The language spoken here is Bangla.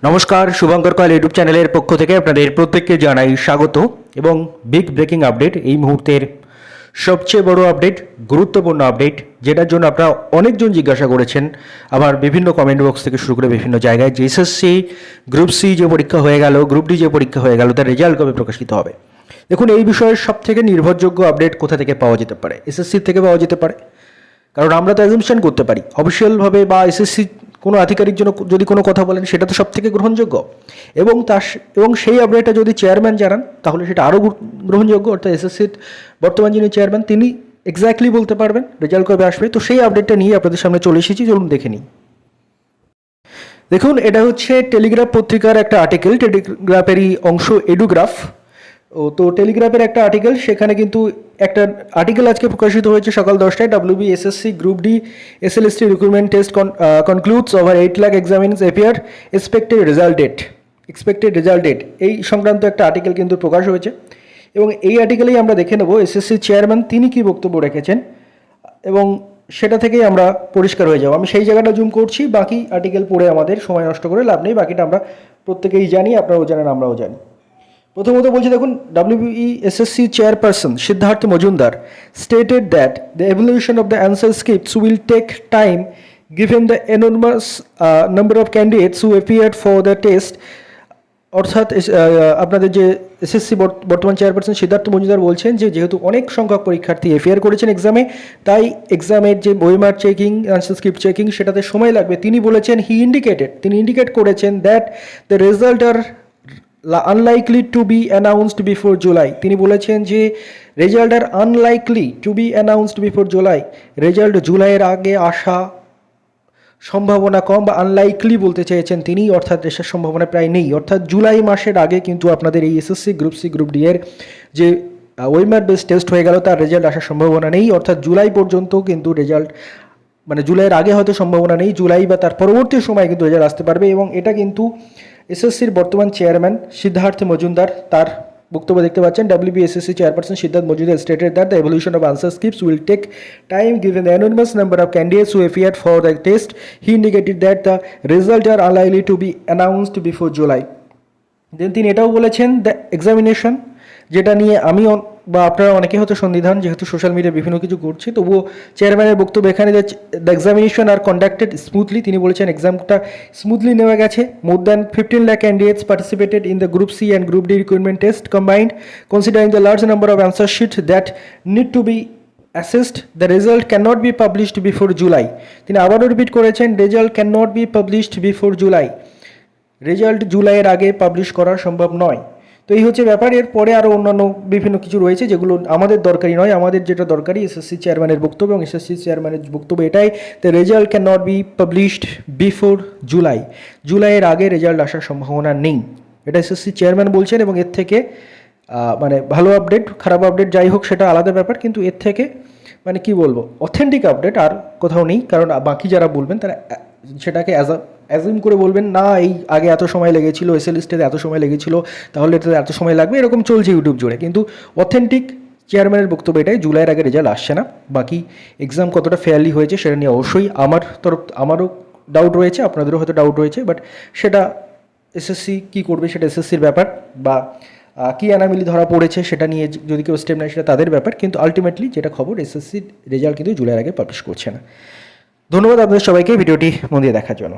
নমস্কার, শুভঙ্কর কয়েল ইউটিউব চ্যানেলের পক্ষ থেকে আপনাদের প্রত্যেককে জানাই স্বাগত এবং বিগ ব্রেকিং আপডেট, এই মুহূর্তের সবচেয়ে বড় আপডেট, গুরুত্বপূর্ণ আপডেট, যেটার জন্য আপনারা অনেকজন জিজ্ঞাসা করেছেন আমার বিভিন্ন কমেন্ট বক্স থেকে শুরু করে বিভিন্ন জায়গায় যে এসএসসি গ্রুপ সি যে পরীক্ষা হয়ে গেল, গ্রুপ ডি যে পরীক্ষা হয়ে গেল, তার রেজাল্ট কবে প্রকাশিত হবে। দেখুন, এই বিষয়ের সবথেকে নির্ভরযোগ্য আপডেট কোথা থেকে পাওয়া যেতে পারে? এসএসসির থেকে পাওয়া যেতে পারে, কারণ আমরা তো অ্যাজুমশন করতে পারি অফিসিয়ালভাবে, বা এসএসসি কোনো আধিকারিক জন্য যদি কোনো কথা বলেন সেটা তো সব থেকে গ্রহণযোগ্য, এবং সেই আপডেটটা যদি চেয়ারম্যান জানান তাহলে সেটা আরও গ্রহণযোগ্য। অর্থাৎ এসএসসির বর্তমান যিনি চেয়ারম্যান তিনি এক্স্যাক্টলি বলতে পারবেন রেজাল্ট কবে আসবে। তো সেই আপডেটটা নিয়ে আপনাদের সামনে চলে এসেছি, চলুন দেখে নিই। দেখুন, এটা হচ্ছে টেলিগ্রাফ পত্রিকার একটা আর্টিকেল, টেলিগ্রাফেরই অংশ এডুগ্রাফ। তো টেলিগ্রাফের একটা আর্টিকেল, সেখানে কিন্তু একটা আর্টিকেল আজকে প্রকাশিত হয়েছে সকাল 10টায়। WBSSC group D SLST recruitment test concludes over 8 lakh examinees appear expected result date, এই সংক্রান্ত একটা আর্টিকেল কিন্তু প্রকাশ হয়েছে। এবং এই আর্টিকেলেই আমরা দেখে নেব এসএসসি চেয়ারম্যান তিনি কী বক্তব্য রেখেছেন, এবং সেটা থেকেই আমরা পরিষ্কার হয়ে যাব। আমি সেই জায়গাটা জুম করছি, বাকি আর্টিকেল পড়ে আমাদের সময় নষ্ট করে লাভ নেই, বাকিটা আমরা প্রত্যেকেই জানি, আপনারাও জানেন, আমরাও জানি। প্রথমত বলছি, দেখুন, WBSSC chairperson Siddhartha Majumdar stated that the evaluation of the answer scripts will take time given the enormous number of candidates who appeared for the test. অর্থাৎ আপনাদের যে এসএসসি বর্তমান চেয়ারপারসন সিদ্ধার্থ মজুমদার বলছেন যে যেহেতু অনেক সংখ্যক পরীক্ষার্থী এপিয়ার করেছেন এক্সামে, তাই এক্সামের যে OMR checking, answer script checking, সেটাতে সময় লাগবে। তিনি বলেছেন, তিনি ইন্ডিকেট করেছেন that the result are unlikely to be announced before July. তিনি বলেছেন যে result are unlikely to be announced before July, result জুলাইয়ের আগে আসা সম্ভাবনা কম, বা আনলাইকলি বলতে চেয়েছেন তিনি, অর্থাৎ এসের সম্ভাবনা প্রায় নেই। অর্থাৎ জুলাই মাসের আগে কিন্তু আপনাদের এই SSC group C group D এর যে ওএমআর বেস টেস্ট হয়ে গেল তার রেজাল্ট আসার সম্ভাবনা নেই। অর্থাৎ জুলাই পর্যন্ত কিন্তু রেজাল্ট, মানে জুলাইয়ের আগে হয়তো সম্ভাবনা নেই, জুলাই বা তার পরবর্তী সময় কিন্তু রেজাল্ট আসতে পারবে। এবং এটা কিন্তু এসএসসির বর্তমান চেয়ারম্যান সিদ্ধার্থ মজুমদার তার বক্তব্য দেখতে পাচ্ছেন। WBSSC chairperson Siddhartha Majumdar stated that the evaluation of answer scripts will take time given the enormous number of candidates who appeared for the test. He indicated that the result are unlikely to be announced before July. Then তিনি এটাও বলেছেন, দ্য এক্সামিনেশন, যেটা নিয়ে আমি বা আপনারা অনেকে হয়তো সন্দিধান, যেহেতু সোশ্যাল মিডিয়ায় বিভিন্ন কিছু করছে, তবুও চেয়ারম্যানের বক্তব্য এখানে, the examination are conducted smoothly. তিনি বলেছেন এক্সামটা স্মুথলি নেওয়া গেছে। More than 15 lakh candidates participated in the group C and group D recruitment test combined, considering the large number of answer sheet that need to be assessed, the result can not be published before July. তিনি আবারও রিপিট করেছেন, result can not be published before July, result জুলাইয়ের আগে পাবলিশ করা সম্ভব নয়। তো এই হচ্ছে ব্যাপার। এরপরে আরও অন্যান্য বিভিন্ন কিছু রয়েছে যেগুলো আমাদের দরকারি নয়। আমাদের যেটা দরকারি এসএসসি চেয়ারম্যানের বক্তব্য, এবং এসএসসি চেয়ারম্যানের বক্তব্য এটাই, the result can not be published before July, জুলাইয়ের আগে রেজাল্ট আসার সম্ভাবনা নেই, এটা এসএসসি চেয়ারম্যান বলছেন। এবং এর থেকে মানে ভালো আপডেট খারাপ আপডেট যাই হোক সেটা আলাদা ব্যাপার, কিন্তু এর থেকে মানে কি বলবো, অথেন্টিক আপডেট আর কোথাও নেই। কারণ বাকি যারা বলবেন তারা সেটাকে অ্যাজিউম করে বলবেন, না এই আগে এত সময় লেগেছিল, এসএলএসটিতে এত সময় লেগেছিল, তাহলে এটাতে এত সময় লাগবে, এরকম চলছে ইউটিউব জুড়ে। কিন্তু অথেন্টিক চেয়ারম্যানের বক্তব্য এটাই, জুলাইয়ের আগে রেজাল্ট আসছে না। বাকি এক্সাম কতটা ফেয়ারলি হয়েছে সেটা নিয়ে অবশ্যই আমারও ডাউট রয়েছে, আপনাদেরও হয়তো ডাউট রয়েছে, বাট সেটা এসএসসি কী করবে সেটা এসএসসির ব্যাপার, বা কী অ্যানামিলি ধরা পড়েছে সেটা নিয়ে যদি কেউ স্টেপ নেয় সেটা তাদের ব্যাপার। কিন্তু আলটিমেটলি যেটা খবর, এসএসসির রেজাল্ট কিন্তু জুলাইয়ের আগে পাবলিশ করছে না। ধন্যবাদ আপনাদের সবাইকে ভিডিওটি মন দিয়ে দেখার জন্য।